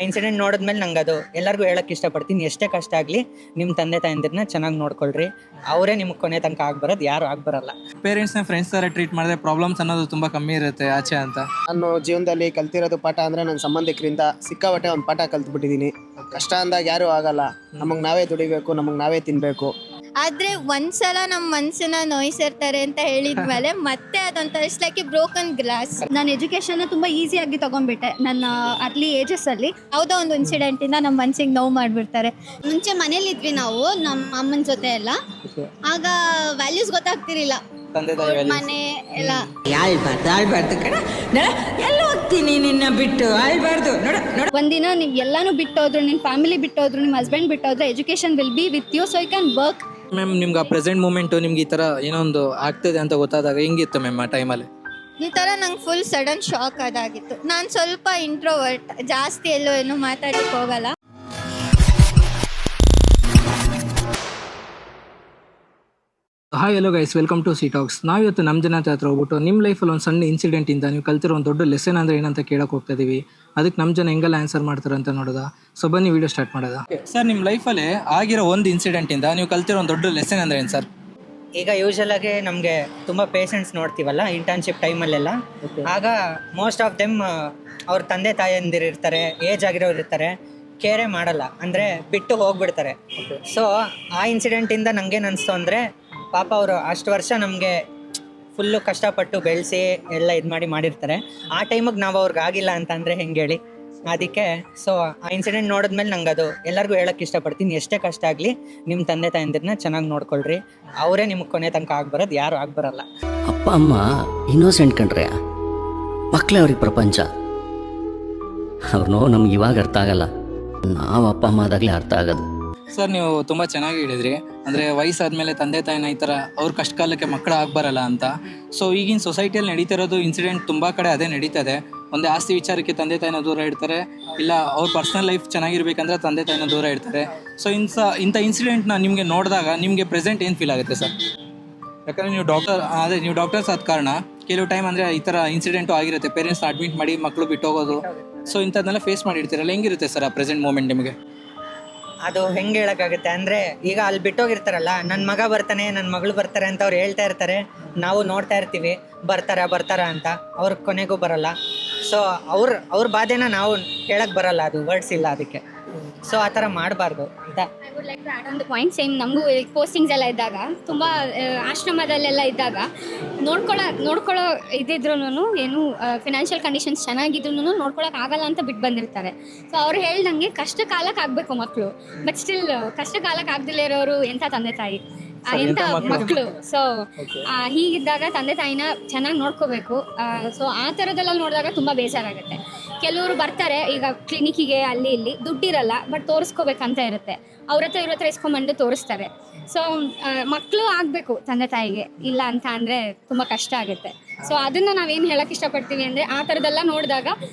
Incident ನೋಡಿದ್ಮೇಲೆ ನಂಗೆ ಅದು ಎಲ್ಲರಿಗೂ ಹೇಳಕ್ ಇಷ್ಟಪಡ್ತೀನಿ. ಎಷ್ಟೇ ಕಷ್ಟ ಆಗಲಿ ನಿಮ್ಮ ತಂದೆ ತಾಯಂದಿರನ್ನ ಚೆನ್ನಾಗಿ ನೋಡ್ಕೊಳ್ರಿ. ಅವರೇ ನಿಮ್ಗೆ ಕೊನೆ ತನಕ ಆಗ್ಬರೋದು, ಯಾರು ಆಗ್ಬರಲ್ಲ. ಪೇರೆಂಟ್ಸ್ನ ಫ್ರೆಂಡ್ಸ್ ಥರ ಟ್ರೀಟ್ ಮಾಡಿದ್ರೆ ಪ್ರಾಬ್ಲಮ್ಸ್ ಅನ್ನೋದು ತುಂಬ ಕಮ್ಮಿ ಇರುತ್ತೆ ಆಚೆ ಅಂತ. ನಾನು ಜೀವನದಲ್ಲಿ ಕಲ್ತಿರೋದು ಪಾಠ ಅಂದರೆ ನನ್ನ ಸಂಬಂಧಿಕರಿಂದ ಸಿಕ್ಕಾಪಟ್ಟೆ ಒಂದು ಪಾಠ ಕಲ್ತ್ಬಿಟ್ಟಿದ್ದೀನಿ. ಕಷ್ಟ ಅಂದಾಗ ಯಾರೂ ಆಗಲ್ಲ, ನಮಗೆ ನಾವೇ ದುಡಿಬೇಕು, ನಮಗೆ ನಾವೇ ತಿನ್ನಬೇಕು. ಆದರೆ ಒಂದ್ಸಲ ನಮ್ಮ ಮನಸ್ಸನ್ನ ನೋಯಿಸಿರ್ತಾರೆ ಅಂತ ಹೇಳಿದ್ಮೇಲೆ ಮತ್ತೆ ಅದೊಂಥರ it's like A broken glass. ನಾನು ಎಜುಕೇಷನ್ನ ತುಂಬ ಈಸಿಯಾಗಿ ತೊಗೊಂಡ್ಬಿಟ್ಟೆ ನನ್ನ ಅರ್ಲಿ ಏಜಸ್ಸಲ್ಲಿ. ಯಾವುದೋ ಒಂದು ಇನ್ಸಿಡೆಂಟಿಂದ ನಮ್ಮ ಮನ್ಸಿಗೆ ನೋವು ಮಾಡಿಬಿಡ್ತಾರೆ. ಮುಂಚೆ ಮನೇಲಿದ್ವಿ ನಾವು ನಮ್ಮ ಅಮ್ಮನ ಜೊತೆ ಎಲ್ಲ, ಆಗ ವ್ಯಾಲ್ಯೂಸ್ ಗೊತ್ತಾಗ್ತಿರಲಿಲ್ಲ. ತಂದೆ ತಾಯಿ ಮನೆ ಎಲ್ಲ ಆಳ್ಬಾರ್ದು ಕಣ, ಎಲ್ಲ ಹೋಗ್ತೀನಿ ನಿನ್ನ ಬಿಟ್ಟು, ಆಳ್ಬಾರ್ದು ನೋಡ. ಒಂದಿನ ನೀವು ಎಲ್ಲಾನು ಬಿಟ್ಟೋದ್ರು, ನಿಮ್ಮ ಫ್ಯಾಮಿಲಿ ಬಿಟ್ಟೋದ್ರು, ನಿಮ್ಮ ಹಸ್ಬೆಂಡ್ ಬಿಟ್ಟೋದ್ರೆ education will be with you, so you can work. Ma'am ನಿಮ್ಗೆ ಆ ಪ್ರೆಸೆಂಟ್ ಮೂಮೆಂಟು ನಿಮ್ಗೆ ಈ ಥರ ಏನೋ ಒಂದು ಆಗ್ತಿದೆ ಅಂತ ಗೊತ್ತಾದಾಗ ಹೆಂಗಿತ್ತು ಮ್ಯಾಮ್ ಆ ಟೈಮಲ್ಲಿ? ಈ ಥರ ನಂಗೆ ಫುಲ್ ಸಡನ್ ಶಾಕ್ ಅದಾಗಿತ್ತು. ನಾನು ಸ್ವಲ್ಪ ಇಂಟ್ರೋವರ್ಟ್, ಜಾಸ್ತಿ ಎಲ್ಲೋ ಏನೂ ಮಾತಾಡಕ್ಕೆ ಹೋಗಲ್ಲ. Hi hello guys, welcome to C talks. ನಾವಿವತ್ತು ನಮ್ಮ ಜನತೆ ಹತ್ರ ಹೋಗ್ಬಿಟ್ಟು ನಿಮ್ಮ ಲೈಫಲ್ಲಿ ಒಂದು ಸಣ್ಣ ಇನ್ಸಿಡೆಂಟಿಂದ ನೀವು ಕಲ್ತಿರೋ ಒಂದು ದೊಡ್ಡ ಲೆಸನ್ ಅಂದರೆ ಏನಂತ ಕೇಳೋಕೆ ಹೋಗ್ತಾ ಇದೀವಿ. ಅದಕ್ಕೆ ನಮ್ಮ ಜನ ಹೆಂಗೆಲ್ಲ ಆನ್ಸರ್ ಮಾಡ್ತಾರೆ ಅಂತ ನೋಡೋದ. ಸೊ ಬನ್ನಿ ವಿಡಿಯೋ ಸ್ಟಾರ್ಟ್ ಮಾಡೋದ. ಸರ್, ನಿಮ್ಮ ಲೈಫಲ್ಲಿ ಆಗಿರೋ ಒಂದು ಇನ್ಸಿಡೆಂಟಿಂದ ನೀವು ಕಲ್ತಿರೋ ಒಂದು ದೊಡ್ಡ ಲೆಸನ್ ಅಂದರೆ ಏನು ಸರ್? ಈಗ ಯೂಶಲ್ ಆಗಿ ನಮಗೆ ತುಂಬ ಪೇಷಂಟ್ಸ್ ನೋಡ್ತೀವಲ್ಲ ಇಂಟರ್ನ್ಶಿಪ್ ಟೈಮಲ್ಲೆಲ್ಲ, ಆಗ ಮೋಸ್ಟ್ ಆಫ್ ದೆಮ್ ಅವ್ರ ತಂದೆ ತಾಯಂದಿರು ಇರ್ತಾರೆ, ಏಜ್ ಆಗಿರೋರು ಇರ್ತಾರೆ, ಕೇರೇ ಮಾಡಲ್ಲ, ಅಂದರೆ ಬಿಟ್ಟು ಹೋಗ್ಬಿಡ್ತಾರೆ. ಸೊ ಆ ಇನ್ಸಿಡೆಂಟಿಂದ ನಂಗೇನು ಅನಿಸ್ತು ಅಂದರೆ, ಪಾಪ ಅವರು ಅಷ್ಟು ವರ್ಷ ನಮಗೆ ಫುಲ್ಲು ಕಷ್ಟಪಟ್ಟು ಬೆಳೆಸಿ ಎಲ್ಲ ಇದು ಮಾಡಿರ್ತಾರೆ. ಆ ಟೈಮಿಗೆ ನಾವು ಅವ್ರಿಗೆ ಆಗಿಲ್ಲ ಅಂತಂದರೆ ಹೆಂಗೆ ಹೇಳಿ? ಅದಕ್ಕೆ ಸೊ ಆ ಇನ್ಸಿಡೆಂಟ್ ನೋಡಿದ್ಮೇಲೆ ನಂಗೆ ಅದು ಎಲ್ಲರಿಗೂ ಹೇಳೋಕ್ಕೆ ಇಷ್ಟಪಡ್ತೀನಿ. ಎಷ್ಟೇ ಕಷ್ಟ ಆಗಲಿ ನಿಮ್ಮ ತಂದೆ ತಾಯಂದಿರನ್ನ ಚೆನ್ನಾಗಿ ನೋಡ್ಕೊಳ್ರಿ. ಅವರೇ ನಿಮ್ಗೆ ಕೊನೆ ತನಕ ಆಗ್ಬರೋದು, ಯಾರು ಆಗ್ಬರಲ್ಲ. ಅಪ್ಪ ಅಮ್ಮ ಇನ್ನೋಸೆಂಟ್ ಕಂಡ್ರೆ, ಮಕ್ಕಳೇ ಅವ್ರಿಗೆ ಪ್ರಪಂಚ. ಅವ್ರು ನೋವು ನಮ್ಗೆ ಇವಾಗ ಅರ್ಥ ಆಗಲ್ಲ, ನಾವು ಅಪ್ಪ ಅಮ್ಮ ಆದಾಗಲೇ ಅರ್ಥ ಆಗೋದು. ಸರ್, ನೀವು ತುಂಬ ಚೆನ್ನಾಗಿ ಹೇಳಿದ್ರಿ. ಅಂದರೆ ವಯಸ್ಸಾದ್ಮೇಲೆ ತಂದೆ ತಾಯಿನ ಈ ಥರ ಅವ್ರ ಕಷ್ಟ ಕಾಲಕ್ಕೆ ಮಕ್ಕಳು ಆಗ್ಬರಲ್ಲ ಅಂತ. ಸೊ ಈಗಿನ ಸೊಸೈಟಿಯಲ್ಲಿ ನಡೀತಿರೋದು ಇನ್ಸಿಡೆಂಟ್ ತುಂಬ ಕಡೆ ಅದೇ ನಡೀತದೆ. ಒಂದೇ ಆಸ್ತಿ ವಿಚಾರಕ್ಕೆ ತಂದೆ ತಾಯಿನ ದೂರ ಇಡ್ತಾರೆ, ಇಲ್ಲ ಅವ್ರ ಪರ್ಸ್ನಲ್ ಲೈಫ್ ಚೆನ್ನಾಗಿರ್ಬೇಕಂದ್ರೆ ತಂದೆ ತಾಯಿನ ದೂರ ಇಡ್ತಾರೆ. ಸೊ ಇಂಥ ಇನ್ಸಿಡೆಂಟ್ನ ನಿಮಗೆ ನೋಡಿದಾಗ ನಿಮಗೆ ಪ್ರೆಸೆಂಟ್ ಏನು ಫೀಲ್ ಆಗುತ್ತೆ ಸರ್? ಯಾಕಂದರೆ ನೀವು ಡಾಕ್ಟರ್ಸ್ ಆದ ಕಾರಣ ಕೆಲವು ಟೈಮ್ ಅಂದರೆ ಈ ಥರ ಇನ್ಸಿಡೆಂಟು ಆಗಿರುತ್ತೆ, ಪೇರೆಂಟ್ಸ್ನ ಅಡ್ಮಿಟ್ ಮಾಡಿ ಮಕ್ಕಳು ಬಿಟ್ಟು ಹೋಗೋದು. ಸೊ ಇಂಥದ್ದನ್ನೆಲ್ಲ ಫೇಸ್ ಮಾಡಿರ್ತೀರಲ್ಲ, ಹೆಂಗಿರುತ್ತೆ ಸರ್ ಆ ಪ್ರೆಸೆಂಟ್ ಮೂಮೆಂಟ್ ನಿಮಗೆ? ಅದು ಹೆಂಗೆ ಹೇಳೋಕ್ಕಾಗುತ್ತೆ ಅಂದರೆ, ಈಗ ಅಲ್ಲಿ ಬಿಟ್ಟೋಗಿರ್ತಾರಲ್ಲ, ನನ್ನ ಮಗ ಬರ್ತಾನೆ, ನನ್ನ ಮಗಳು ಬರ್ತಾರೆ ಅಂತ ಅವ್ರು ಹೇಳ್ತಾ ಇರ್ತಾರೆ, ನಾವು ನೋಡ್ತಾ ಇರ್ತೀವಿ ಬರ್ತಾರ ಅಂತ, ಅವ್ರ ಕೊನೆಗೂ ಬರಲ್ಲ. ಸೊ ಅವ್ರ ಬಾಧೆನ ನಾವು ಹೇಳಕ್ಕೆ ಬರಲ್ಲ, ಅದು ವರ್ಡ್ಸ್ ಇಲ್ಲ ಅದಕ್ಕೆ. ಸೊ ಆ ಥರ ಮಾಡಬಾರ್ದು ಅಂತ. I would like to add on the point. Same ನಮಗೂ ಪೋಸ್ಟಿಂಗ್ಸ್ ಎಲ್ಲ ಇದ್ದಾಗ, ತುಂಬ ಆಶ್ರಮದಲ್ಲೆಲ್ಲ ಇದ್ದಾಗ ನೋಡ್ಕೊಳ್ಳೋ ಇದ್ದಿದ್ರೂ ಏನು ಫಿನಾನ್ಷಿಯಲ್ ಕಂಡೀಷನ್ಸ್ ಚೆನ್ನಾಗಿದ್ರು ನೋಡ್ಕೊಳಕ್ಕೆ ಆಗಲ್ಲ ಅಂತ ಬಿಟ್ಟು ಬಂದಿರ್ತಾರೆ. ಸೊ ಅವ್ರು ಹೇಳ್ದಂಗೆ ಕಷ್ಟ ಕಾಲಕ್ಕೆ ಆಗಬೇಕು ಮಕ್ಕಳು, ಬಟ್ ಸ್ಟಿಲ್ ಕಷ್ಟ ಕಾಲಕ್ಕೆ ಆಗದಿಲ್ಲ ಇರೋರು ಎಂಥ ತಂದೆ ತಾಯಿ, ಎಂಥ ಮಕ್ಕಳು. ಸೊ ಹೀಗಿದ್ದಾಗ ತಂದೆ ತಾಯಿನ ಚೆನ್ನಾಗಿ ನೋಡ್ಕೋಬೇಕು. ಸೊ ಆ ಥರದ್ದೆಲ್ಲ ನೋಡಿದಾಗ ತುಂಬ ಬೇಜಾರಾಗುತ್ತೆ. ಕೆಲವರು ಬರ್ತಾರೆ ಈಗ ಕ್ಲಿನಿಕ್ಕಿಗೆ, ಅಲ್ಲಿ ಇಲ್ಲಿ ದುಡ್ಡಿರಲ್ಲ, ಬಟ್ ತೋರಿಸ್ಕೋಬೇಕಂತ ಇರುತ್ತೆ, ಅವ್ರ ಹತ್ರ ಇಸ್ಕೊಂಬಂದು ತೋರಿಸ್ತಾರೆ. ಸೊ ಮಕ್ಕಳು ಆಗಬೇಕು ತಂದೆ ತಾಯಿಗೆ, ಇಲ್ಲ ಅಂತ ಅಂದರೆ ತುಂಬ ಕಷ್ಟ ಆಗುತ್ತೆ. ಸೊ ಅದನ್ನು ನಾವೇನು ಹೇಳೋಕ್ಕೆ ಇಷ್ಟಪಡ್ತೀವಿ ಅಂದರೆ, ಆ ಥರದ್ದೆಲ್ಲ ನೋಡಿದಾಗ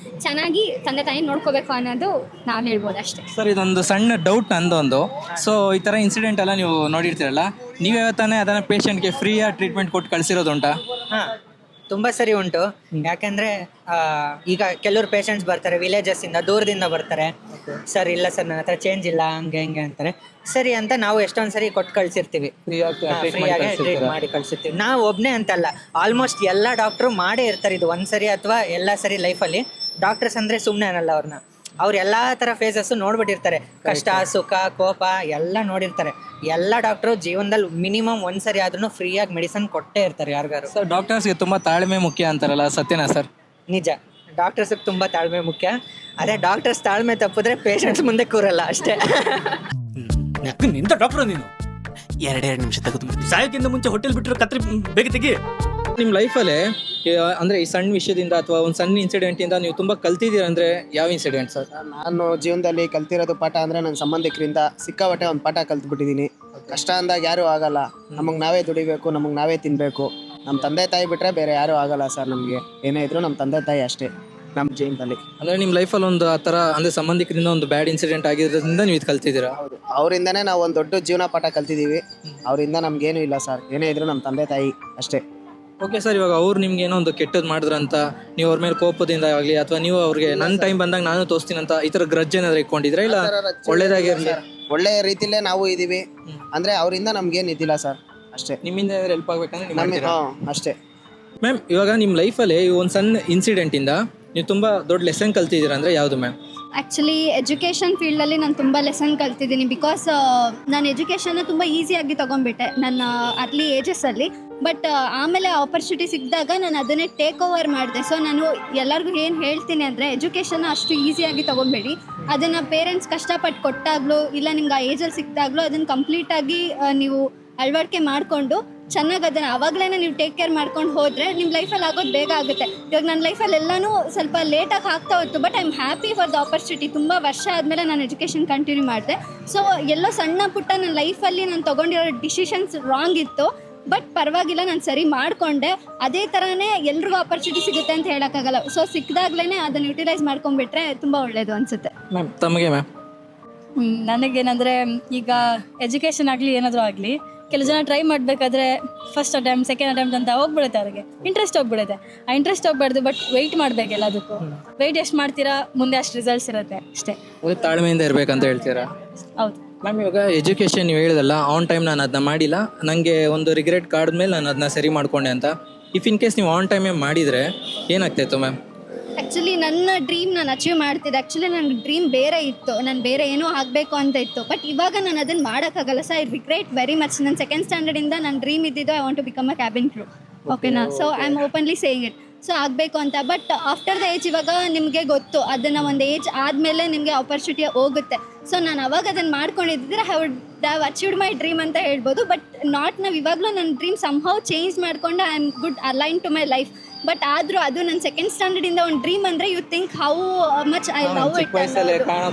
ಚೆನ್ನಾಗಿ ತಂದೆ ತಾಯಿ ನೋಡ್ಕೋಬೇಕು ಅನ್ನೋದು ನಾವು ಹೇಳ್ಬೋದು ಅಷ್ಟೇ. ಸರ್, ಇದೊಂದು ಸಣ್ಣ ಡೌಟ್ ನಂದೊಂದು. ಸೊ ಈ ಥರ ಇನ್ಸಿಡೆಂಟ್ ಎಲ್ಲ ನೀವು ನೋಡಿರ್ತೀರಲ್ಲ, ನೀವೇ ತಾನೇ ಅದನ್ನು ಪೇಷಂಟ್ಗೆ ಫ್ರೀಯಾಗಿ ಟ್ರೀಟ್ಮೆಂಟ್ ಕೊಟ್ಟು ಕಳಿಸಿರೋದುಂಟಾ? ಹಾಂ, ತುಂಬ ಸರಿ ಉಂಟು. ಯಾಕೆಂದರೆ ಈಗ ಕೆಲವರು ಪೇಷಂಟ್ಸ್ ಬರ್ತಾರೆ ವಿಲೇಜಸ್ಸಿಂದ, ದೂರದಿಂದ ಬರ್ತಾರೆ. ಸರ್ ಇಲ್ಲ ಸರ್, ನನ್ನ ಹತ್ರ ಚೇಂಜ್ ಇಲ್ಲ, ಹಂಗೆ ಅಂತಾರೆ. ಸರಿ ಅಂತ ನಾವು ಎಷ್ಟೊಂದು ಸರಿ ಕೊಟ್ಟು ಕಳಿಸಿರ್ತೀವಿ, ಫ್ರೀಯಾಗಿ ಟ್ರೀಟ್ ಮಾಡಿ ಕಳಿಸಿರ್ತೀವಿ. ನಾವು ಒಬ್ಬನೇ ಅಂತಲ್ಲ, ಆಲ್ಮೋಸ್ಟ್ ಎಲ್ಲ ಡಾಕ್ಟ್ರು ಮಾಡೇ ಇರ್ತಾರೆ ಇದು ಒಂದು ಸರಿ ಅಥವಾ ಎಲ್ಲ ಸರಿ ಲೈಫಲ್ಲಿ. ಡಾಕ್ಟರ್ಸ್ ಅಂದರೆ ಸುಮ್ಮನೆ ಅನ್ನಲ್ಲ, ಅವ್ರು ಎಲ್ಲ ಥರ ಫೇಸಸ್ಸು ನೋಡ್ಬಿಟ್ಟಿರ್ತಾರೆ, ಕಷ್ಟ ಸುಖ ಕೋಪ ಎಲ್ಲ ನೋಡಿರ್ತಾರೆ. ಎಲ್ಲ ಡಾಕ್ಟ್ರು ಜೀವನದಲ್ಲಿ ಮಿನಿಮಮ್ ಒಂದು ಸರಿ ಆದ್ರೂ ಫ್ರೀಯಾಗಿ ಮೆಡಿಸನ್ ಕೊಟ್ಟೇ ಇರ್ತಾರೆ ಯಾರಿಗಾರು. ಸರ್, ಡಾಕ್ಟರ್ಸ್ಗೆ ತುಂಬ ತಾಳ್ಮೆ ಮುಖ್ಯ ಅಂತಾರಲ್ಲ, ಸತ್ಯನಾ ಸರ್? ನಿಜ, ಡಾಕ್ಟರ್ಸಿಗೆ ತುಂಬ ತಾಳ್ಮೆ ಮುಖ್ಯ. ಅದೇ ಡಾಕ್ಟರ್ಸ್ ತಾಳ್ಮೆ ತಪ್ಪಿದ್ರೆ ಪೇಷಂಟ್ಸ್ ಮುಂದೆ ಕೂರಲ್ಲ ಅಷ್ಟೇ. ನಿಂತ ಡಾಕ್ಟ್ರು ನೀನು? ಎರಡೆರಡು ನಿಮಿಷ ತೆಗೆದು ಸಾಯಕ್ಕಿಂತ ಮುಂಚೆ ಹೋಟೆಲ್ ಬಿಟ್ಟರು ಕತ್ರಿ ಬೇಗ ತೆಗಿ. ನಿಮ್ಮ ಲೈಫಲ್ಲೇ ಅಂದರೆ ಈ ಸಣ್ಣ ವಿಷಯದಿಂದ ಅಥವಾ ಒಂದು ಸಣ್ಣ ಇನ್ಸಿಡೆಂಟಿಂದ ನೀವು ತುಂಬ ಕಲ್ತಿದ್ದೀರ ಅಂದರೆ ಯಾವ ಇನ್ಸಿಡೆಂಟ್ ಸರ್? ನಾನು ಜೀವನದಲ್ಲಿ ಕಲ್ತಿರೋದು ಪಾಠ ಅಂದರೆ ನನ್ನ ಸಂಬಂಧಿಕರಿಂದ ಸಿಕ್ಕಾಪಟ್ಟೆ ಒಂದು ಪಾಠ ಕಲ್ತ್ಬಿಟ್ಟಿದ್ದೀನಿ. ಕಷ್ಟ ಅಂದಾಗ ಯಾರೂ ಆಗಲ್ಲ, ನಮಗೆ ನಾವೇ ದುಡಿಬೇಕು, ನಮಗೆ ನಾವೇ ತಿನ್ನಬೇಕು. ನಮ್ಮ ತಂದೆ ತಾಯಿ ಬಿಟ್ಟರೆ ಬೇರೆ ಯಾರೂ ಆಗಲ್ಲ ಸರ್. ನಮಗೆ ಏನೇ ಇದ್ರೂ ನಮ್ಮ ತಂದೆ ತಾಯಿ ಅಷ್ಟೇ ನಮ್ಮ ಜೀವನದಲ್ಲಿ. ಅಂದರೆ ನಿಮ್ಮ ಲೈಫಲ್ಲಿ ಒಂದು ಆ ಥರ ಅಂದರೆ ಸಂಬಂಧಿಕರಿಂದ ಒಂದು ಬ್ಯಾಡ್ ಇನ್ಸಿಡೆಂಟ್ ಆಗಿರೋದ್ರಿಂದ ನೀವು ಇದು ಕಲ್ತಿದ್ದೀರಾ? ಹೌದು, ಅವರಿಂದನೇ ನಾವು ಒಂದು ದೊಡ್ಡ ಜೀವನ ಪಾಠ ಕಲ್ತಿದ್ದೀವಿ. ಅವರಿಂದ ನಮಗೇನೂ ಇಲ್ಲ ಸರ್. ಏನೇ ಇದ್ರೂ ನಮ್ಮ ತಂದೆ ತಾಯಿ ಅಷ್ಟೇ. ಓಕೆ ಸರ್, ಇವಾಗ ಅವ್ರು ನಿಮ್ಗೆ ಏನೋ ಒಂದು ಕೆಟ್ಟದ್ದು ಮಾಡಿದ್ರಂತ ನೀವು ಅವ್ರ ಮೇಲೆ ಕೋಪದಿಂದ ಆಗಲಿ ಅಥವಾ ನೀವು ಅವ್ರಿಗೆ ನನ್ನ ಟೈಮ್ ಬಂದಾಗ ನಾನು ತೋರಿಸ್ತೀನಿ ಅಂತ ಈ ಥರ ಗ್ರಜ್ ಏನಾದ್ರು ಇಟ್ಕೊಂಡಿದ್ರೆ ಇಲ್ಲ ಒಳ್ಳೇದಾಗಿರಲಿ ಒಳ್ಳೆ ರೀತಿಲೇ ನಾವು ಇದೀವಿ ಅಂದ್ರೆ ಅವರಿಂದ ನಮ್ಗೇನು ಇದ್ದಿಲ್ಲ ಸರ್, ಅಷ್ಟೇ. ನಿಮ್ಮಿಂದ ಏನಾದ್ರು ಹೆಲ್ಪ್ ಆಗ್ಬೇಕಂದ್ರೆ ನೀವು ಮಾಡ್ತೀರಾ? ಅಷ್ಟೇ ಮ್ಯಾಮ್. ಇವಾಗ ನಿಮ್ಮ ಲೈಫಲ್ಲಿ ಒಂದು ಸಣ್ಣ ಇನ್ಸಿಡೆಂಟಿಂದ ನೀವು ತುಂಬ ದೊಡ್ಡ ಲೆಸನ್ ಕಲ್ತಿದ್ದೀರಾ ಅಂದರೆ ಯಾವುದು ಮ್ಯಾಮ್? ಆ್ಯಕ್ಚುಲಿ ಎಜುಕೇಷನ್ ಫೀಲ್ಡಲ್ಲಿ ನಾನು ತುಂಬ ಲೆಸನ್ ಕಲ್ತಿದ್ದೀನಿ. ಬಿಕಾಸ್ ನಾನು ಎಜುಕೇಷನ್ನ ತುಂಬ ಈಸಿಯಾಗಿ ತೊಗೊಂಡ್ಬಿಟ್ಟೆ ನನ್ನ ಅರ್ಲಿ ಏಜಸ್ಸಲ್ಲಿ. ಬಟ್ ಆಮೇಲೆ ಆಪರ್ಚುನಿಟಿ ಸಿಕ್ಕಿದಾಗ ನಾನು ಅದನ್ನೇ ಟೇಕ್ ಓವರ್ ಮಾಡಿದೆ. ಸೊ ನಾನು ಎಲ್ಲರಿಗೂ ಏನು ಹೇಳ್ತೀನಿ ಅಂದರೆ ಎಜುಕೇಷನ್ನ ಅಷ್ಟು ಈಸಿಯಾಗಿ ತೊಗೊಬೇಡಿ. ಅದನ್ನು ಪೇರೆಂಟ್ಸ್ ಕಷ್ಟಪಟ್ಟು ಕೊಟ್ಟಾಗಲೂ ಇಲ್ಲ ನಿಮ್ಗೆ ಆ ಏಜಲ್ಲಿ ಸಿಕ್ಕಿದಾಗಲೂ ಅದನ್ನು ಕಂಪ್ಲೀಟಾಗಿ ನೀವು ಅಳವಡಿಕೆ ಮಾಡಿಕೊಂಡು ಚೆನ್ನಾಗಿ ಅದನ್ನು ಆವಾಗಲೇ ನೀವು ಟೇಕ್ ಕೇರ್ ಮಾಡ್ಕೊಂಡು ಹೋದರೆ ನಿಮ್ಮ ಲೈಫಲ್ಲಿ ಆಗೋದು ಬೇಗ ಆಗುತ್ತೆ. ಇವಾಗ ನನ್ನ ಲೈಫಲ್ಲಿ ಎಲ್ಲನೂ ಸ್ವಲ್ಪ ಲೇಟಾಗಿ ಆಗ್ತಾ ಹೋಯ್ತು. But I am happy for the opportunity. ತುಂಬ ವರ್ಷ ಆದಮೇಲೆ ನಾನು ಎಜುಕೇಷನ್ ಕಂಟಿನ್ಯೂ ಮಾಡಿದೆ. ಸೊ ಎಲ್ಲೋ ಸಣ್ಣ ಪುಟ್ಟ ನನ್ನ ಲೈಫಲ್ಲಿ ನಾನು ತೊಗೊಂಡಿರೋ ಡಿಸಿಷನ್ಸ್ ರಾಂಗ್ ಇತ್ತು. ಬಟ್ ಪರವಾಗಿಲ್ಲ, ನಾನು ಸರಿ ಮಾಡಿಕೊಂಡೆ. ಅದೇ ಥರನೇ ಎಲ್ರಿಗೂ ಆಪರ್ಚುನಿಟಿ ಸಿಗುತ್ತೆ ಅಂತ ಹೇಳೋಕ್ಕಾಗಲ್ಲ. ಸೊ ಸಿಕ್ಕಿದಾಗಲೇ ಅದನ್ನು ಯುಟಿಲೈಸ್ ಮಾಡ್ಕೊಂಡ್ಬಿಟ್ರೆ ತುಂಬ ಒಳ್ಳೆಯದು ಅನಿಸುತ್ತೆ. ಮ್ಯಾಮ್ ತಮಗೆ ಮ್ಯಾಮ್? ನನಗೇನಂದರೆ ಈಗ ಎಜುಕೇಷನ್ ಆಗಲಿ ಏನಾದರೂ ಆಗಲಿ ಕೆಲವು ಜನ ಟ್ರೈ ಮಾಡಬೇಕಾದ್ರೆ ಫಸ್ಟ್ ಅಟೆಂಪ್ಟ್ ಸೆಕೆಂಡ್ ಅಟೆಂಪ್ಟ್ ಅಂತ ಹೋಗ್ಬಿಡುತ್ತೆ, ಅವ್ರಿಗೆ ಇಂಟ್ರೆಸ್ಟ್ ಹೋಗ್ಬಿಡುತ್ತೆ. ಆ ಇಂಟ್ರೆಸ್ಟ್ ಹೋಗ್ಬಾರ್ದು, ಬಟ್ ವೆಯ್ಟ್ ಮಾಡಬೇಕೆಲ್ಲ. ಅದಕ್ಕೂ ವೆಯ್ಟ್ ಎಷ್ಟು ಮಾಡ್ತೀರಾ ಮುಂದೆ ಅಷ್ಟು ರಿಸಲ್ಟ್ಸ್ ಇರುತ್ತೆ ಅಷ್ಟೇ. ತಾಳ್ಮೆಯಿಂದ ಇರಬೇಕಂತ ಹೇಳ್ತೀರಾ? ಹೌದು ಮ್ಯಾಮ್. ಇವಾಗ ಎಜುಕೇಷನ್ ನೀವು ಹೇಳಿದಲ್ಲ ಆನ್ ಟೈಮ್ ನಾನು ಅದನ್ನ ಮಾಡಿಲ್ಲ, ನನಗೆ ಒಂದು ರಿಗ್ರೆಟ್ ಕಾಡಿದ್ಮೇಲೆ ನಾನು ಅದನ್ನ ಸರಿ ಮಾಡಿಕೊಂಡೆ ಅಂತ. ಇಫ್ ಇನ್ ಕೇಸ್ ನೀವು ಆನ್ ಟೈಮೇ ಮಾಡಿದರೆ ಏನಾಗ್ತಾಯಿತ್ತು ಮ್ಯಾಮ್? ಆ್ಯಕ್ಚುಲಿ ನನ್ನ ಡ್ರೀಮ್ ನಾನು ಅಚೀವ್ ಮಾಡ್ತಿದ್ದೆ. ಆ್ಯಕ್ಚುಲಿ ನನ್ನ ಡ್ರೀಮ್ ಬೇರೆ ಇತ್ತು, ನಾನು ಬೇರೆ ಏನೋ ಆಗಬೇಕು ಅಂತ ಇತ್ತು. ಬಟ್ ಇವಾಗ ನಾನು ಅದನ್ನು ಮಾಡೋಕ್ಕಾಗಲ್ಲ. So I regret very much. ನನ್ನ ಸೆಕೆಂಡ್ ಸ್ಟ್ಯಾಂಡರ್ಡಿಂದ ನನ್ನ ಡ್ರೀಮ್ ಇದ್ದಿದ್ದು I want to become a cabin crew. ಓಕೆನಾ? So I am openly saying it. So ಆಗಬೇಕು ಅಂತ. ಬಟ್ ಆಫ್ಟರ್ ದ ಏಜ್ ಇವಾಗ ನಿಮಗೆ ಗೊತ್ತು, ಅದನ್ನು ಒಂದು ಏಜ್ ಆದಮೇಲೆ ನಿಮಗೆ ಆಪರ್ಚುನಿಟಿ ಹೋಗುತ್ತೆ. ಸೊ ನಾನು ಅವಾಗ ಅದನ್ನು ಮಾಡ್ಕೊಂಡಿದ್ದರೆ I would have achieved my dream ಅಂತ ಹೇಳ್ಬೋದು. ಬಟ್ ನಾಟ್ ನಾವು ಇವಾಗಲೂ ನನ್ನ ಡ್ರೀಮ್ ಸಮ್ಹೌ ಚೇಂಜ್ ಮಾಡಿಕೊಂಡು I am good align to my life. But ಆದರೂ ಅದು ನನ್ನ ಸೆಕೆಂಡ್ ಸ್ಟ್ಯಾಂಡರ್ಡಿಂದ ಒಂದು ಡ್ರೀಮ್ ಅಂದರೆ you think how much I love it. ಕಾಣೋ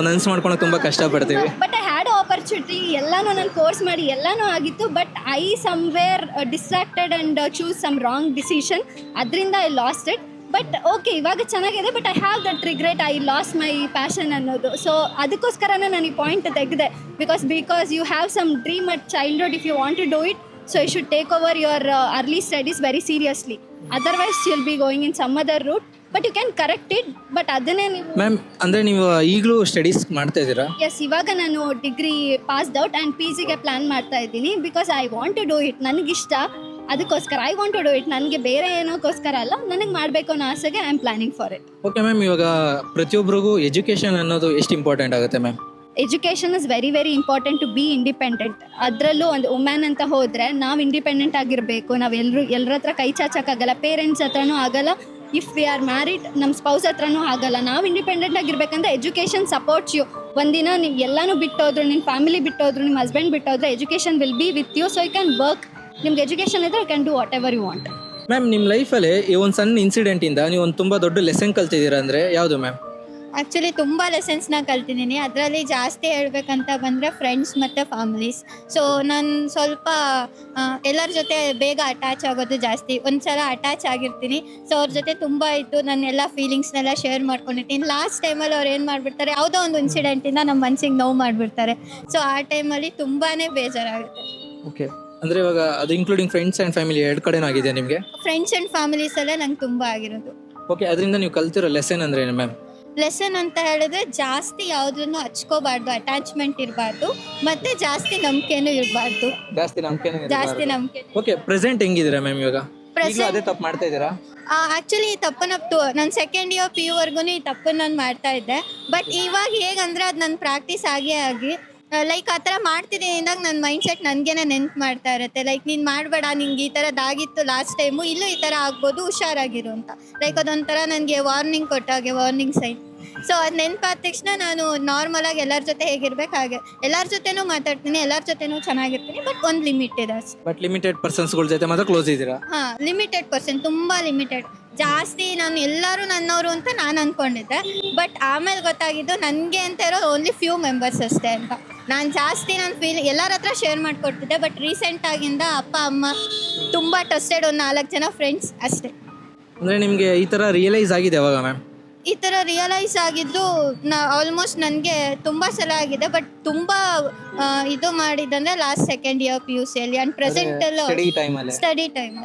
ನನಸು ಮಾಡ್ಕೊಳಕ್ಕೆ ತುಂಬ ಕಷ್ಟಪಡ್ತೀವಿ. ಬಟ್ ಐ ಹ್ಯಾಡ್ ಆಪರ್ಚುನಿಟಿ, ಎಲ್ಲನೂ ನಾನು ಕೋರ್ಸ್ ಮಾಡಿ ಎಲ್ಲನೂ ಆಗಿತ್ತು. But I somewhere distracted and choose some wrong decision. ಅದರಿಂದ I lost it. But okay, ಇವಾಗ ಚೆನ್ನಾಗಿದೆ. But I have that regret, I lost my passion ಅನ್ನೋದು. ಸೊ ಅದಕ್ಕೋಸ್ಕರನೇ ನಾನು ಈ ಪಾಯಿಂಟ್ ತೆಗೆದೆ. Because you have some dream at childhood. If you want to do it, so you should take over your early studies very seriously. Otherwise you'll be going in some other route, but you can correct it. But ಅದನ್ನೇ ನೀವು ma'am ಅಂದರೆ ನೀವು ಈಗಲೂ studies ಮಾಡ್ತಾ ಇದ್ದೀರಾ? Yes, ಇವಾಗ ನಾನು degree passed out and P ಜಿಗೆ ಪ್ಲ್ಯಾನ್ ಮಾಡ್ತಾ ಇದ್ದೀನಿ. Because I want to do it. ನನಗಿಷ್ಟ, ಅದಕ್ಕೋಸ್ಕರ I want to do it. ನನಗೆ ಬೇರೆ ಏನೋಕ್ಕೋಸ್ಕರ ಅಲ್ಲ, ನನಗೆ ಮಾಡಬೇಕು ಅನ್ನೋ ಆಸೆಗೆ I am planning for it. Okay ma'am. ಇವಾಗ ಪ್ರತಿಯೊಬ್ಬರಿಗೂ ಎಜುಕೇಷನ್ ಅನ್ನೋದು ಎಷ್ಟು ಇಂಪಾರ್ಟೆಂಟ್ ಆಗುತ್ತೆ ma'am? Education is very very important to be independent. ಅದರಲ್ಲೂ ಒಂದು ವುಮೆನ್ ಅಂತ ಹೋದರೆ ನಾವು ಇಂಡಿಪೆಂಡೆಂಟ್ ಆಗಿರಬೇಕು. ನಾವು ಎಲ್ಲರ ಹತ್ರ ಕೈ ಚಾಚೋಕ್ಕಾಗಲ್ಲ, ಪೇರೆಂಟ್ಸ್ ಹತ್ರನೂ ಆಗಲ್ಲ. ಇಫ್ ವಿ ಆರ್ ಮ್ಯಾರಿಡ್ ನಮ್ಮ ಸ್ಪೌಸ್ ಹತ್ರನೂ ಆಗಲ್ಲ. ನಾವು ಇಂಡಿಪೆಂಡೆಂಟ್ ಆಗಿರ್ಬೇಕಂದ್ರೆ ಎಜುಕೇಷನ್ ಸಪೋರ್ಟ್ಸ್ ಯು. ಒಂದಿನ ನೀವು ಎಲ್ಲನೂ ಬಿಟ್ಟೋದ್ರು, ನಿಮ್ಮ ಫ್ಯಾಮಿಲಿ ಬಿಟ್ಟೋದ್ರು, ನಿಮ್ಮ ಹಸ್ಬೆಂಡ್ ಬಿಟ್ಟೋದ್ರೆ education will be with you. So you can work. ನಿಮ್ಗೆ ಎಜುಕೇಷನ್ ಇದ್ದರೆ you can do whatever you want. Ma'am, ನಿಮ್ಮ ಲೈಫಲ್ಲಿ ಈ ಒಂದು ಸಣ್ಣ ಇನ್ಸಿಡೆಂಟಿಂದ ನೀವು ಒಂದು ತುಂಬ ದೊಡ್ಡ ಲೆಸನ್ ಕಲ್ತಿದ್ದೀರಾ ಅಂದರೆ ಯಾವುದು ಮ್ಯಾಮ್? ಆ್ಯಕ್ಚುಲಿ ತುಂಬ ಲೆಸನ್ಸ್ನ ಕಲ್ತಿದ್ದೀನಿ. ಅದರಲ್ಲಿ ಜಾಸ್ತಿ ಹೇಳ್ಬೇಕಂತ ಬಂದರೆ ಫ್ರೆಂಡ್ಸ್ ಮತ್ತು ಫ್ಯಾಮಿಲೀಸ್. ಸೊ ನಾನು ಸ್ವಲ್ಪ ಎಲ್ಲರ ಜೊತೆ ಬೇಗ ಅಟ್ಯಾಚ್ ಆಗೋದು ಜಾಸ್ತಿ. ಒಂದು ಸಲ ಅಟ್ಯಾಚ್ ಆಗಿರ್ತೀನಿ. ಸೊ ಅವ್ರ ಜೊತೆ ತುಂಬ ಇದ್ದು ನನ್ನೆಲ್ಲ ಫೀಲಿಂಗ್ಸ್ನೆಲ್ಲ ಶೇರ್ ಮಾಡ್ಕೊಂಡಿರ್ತೀನಿ. ಲಾಸ್ಟ್ ಟೈಮಲ್ಲಿ ಅವ್ರು ಏನು ಮಾಡಿಬಿಡ್ತಾರೆ, ಯಾವುದೋ ಒಂದು ಇನ್ಸಿಡೆಂಟಿಂದ ನಮ್ಮ ಮನಸ್ಸಿಗೆ ನೋವು ಮಾಡಿಬಿಡ್ತಾರೆ. ಸೊ ಆ ಟೈಮಲ್ಲಿ ತುಂಬಾ ಬೇಜಾರಾಗುತ್ತೆ. ಓಕೆ, ಅಂದರೆ ಇವಾಗ ಅದು ಇನ್ಕ್ಲೂಡಿಂಗ್ ಫ್ರೆಂಡ್ಸ್ ಆ್ಯಂಡ್ ಫ್ಯಾಮಿಲಿ ಎರಡು ಕಡೆನೂ ಆಗಿದೆ ನಿಮಗೆ? ಫ್ರೆಂಡ್ಸ್ ಆ್ಯಂಡ್ ಫ್ಯಾಮಿಲೀಸಲ್ಲೇ ನಂಗೆ ತುಂಬ ಆಗಿರೋದು. ಓಕೆ, ಅದರಿಂದ ನೀವು ಕಲ್ತಿರೋ ಲೆಸನ್ ಅಂದರೆ ಏನು ಮ್ಯಾಮ್? ಲೆಸನ್ ಅಂತ ಹೇಳಿದ್ರೆ ಜಾಸ್ತಿ ಯಾವುದನ್ನು ಹಚ್ಕೋಬಾರ್ದು, ಅಟ್ಯಾಚ್ಮೆಂಟ್ ಇರಬಾರ್ದು, ಮತ್ತು ಜಾಸ್ತಿ ನಂಬಿಕೆನೂ ಇರಬಾರ್ದು. ಜಾಸ್ತಿ ನಂಬಿಕೆ. ಓಕೆ, ಪ್ರೆಸೆಂಟ್ ಹೆಂಗಿದ್ದೀರಾ ಮ್ಯಾಮ್ ಇವಾಗ? ಅದೇ ತಪ್ಪು ಮಾಡ್ತಾ ಇದ್ದೀರಾ? ಆ್ಯಕ್ಚುಲಿ ಈ ತಪ್ಪನ್ನ ನಾನು ಸೆಕೆಂಡ್ ಇಯರ್ PU ವರ್ಗೂ ಈ ತಪ್ಪನ್ನು ನಾನು ಮಾಡ್ತಾ ಇದ್ದೆ. ಬಟ್ ಇವಾಗ ಹೇಗಂದ್ರೆ ಅದು ನನ್ನ ಪ್ರಾಕ್ಟೀಸ್ ಆಗಿ ಲೈಕ್ ಆ ಥರ ಮಾಡ್ತಿದ್ದೀನಿ ಅಂದಾಗ ನನ್ನ ಮೈಂಡ್ಸೆಟ್ ನನಗೇನೆ ನೆನ್ಪು ಮಾಡ್ತಾ ಇರುತ್ತೆ. ಲೈಕ್ ನೀನು ಮಾಡಬೇಡ, ನಿಂಗೆ ಈ ಥರದ್ದಾಗಿತ್ತು ಲಾಸ್ಟ್ ಟೈಮು, ಇಲ್ಲೂ ಈ ಥರ ಆಗ್ಬೋದು, ಹುಷಾರಾಗಿರು ಅಂತ. ಲೈಕ್ ಅದೊಂಥರ ನನಗೆ ವಾರ್ನಿಂಗ್ ಕೊಟ್ಟಾಗೆ, ವಾರ್ನಿಂಗ್ ಸೈನ್. ಸೊ ಅದು ನೆನಪಾದ ತಕ್ಷಣ ನಾನು ನಾರ್ಮಲಾಗಿ ಎಲ್ಲರ ಜೊತೆ ಹೇಗಿರ್ಬೇಕು ಹಾಗೆ ಎಲ್ಲರ ಜೊತೆನೂ ಮಾತಾಡ್ತೀನಿ, ಎಲ್ಲರ ಜೊತೆನೂ ಚೆನ್ನಾಗಿರ್ತೀನಿ. ಬಟ್ ಒಂದು ಲಿಮಿಟ್ ಇದೆ ಅಷ್ಟೇ. ಬಟ್ ಲಿಮಿಟೆಡ್ ಪರ್ಸನ್ಸ್ಗಳ ಜೊತೆ ಮಾತ್ರ ಕ್ಲೋಸ್ ಇದ್ದೀರಾ? ಹಾಂ, ಲಿಮಿಟೆಡ್ ಪರ್ಸನ್, ತುಂಬ ಲಿಮಿಟೆಡ್. ಜಾಸ್ತಿ ನಾನು ಎಲ್ಲರೂ ನನ್ನವರು ಅಂತ ನಾನು ಅಂದ್ಕೊಂಡಿದ್ದೆ. ಬಟ್ ಆಮೇಲೆ ಗೊತ್ತಾಗಿದ್ದು ನನಗೆ ಅಂತ ಇರೋದು ಓನ್ಲಿ ಫ್ಯೂ ಮೆಂಬರ್ಸ್ ಅಷ್ಟೇ ಅಂತ. ನಾನು ಜಾಸ್ತಿ ನನ್ನ ಎಲ್ಲರ ಹತ್ರ ಶೇರ್ ಮಾಡಿಕೊಡ್ತಿದ್ದೆ. ಬಟ್ ರೀಸೆಂಟಾಗಿಂದ ಅಪ್ಪ ಅಮ್ಮ ತುಂಬ ಟ್ರಸ್ಟೆಡ್ ಒಂದು 4 ಜನ ಫ್ರೆಂಡ್ಸ್ ಅಷ್ಟೇ. ಅಂದರೆ ನಿಮಗೆ ಈ ಥರ ರಿಯಲೈಸ್ ಆಗಿದೆ ಯಾವಾಗ ಮ್ಯಾಮ್? ಈ ಥರ ರಿಯಲೈಸ್ ಆಗಿದ್ದು ಆಲ್ಮೋಸ್ಟ್ ನನಗೆ ತುಂಬ ಸಲ ಆಗಿದೆ. ಬಟ್ ತುಂಬ ಇದು ಮಾಡಿದ್ದಂದ್ರೆ ಲಾಸ್ಟ್ ಸೆಕೆಂಡ್ ಇಯರ್ PUC ಅಲ್ಲಿ ಆ್ಯಂಡ್ ಪ್ರೆಸೆಂಟಲ್ಲೂ ಸ್ಟಡಿ ಟೈಮಲ್ಲಿ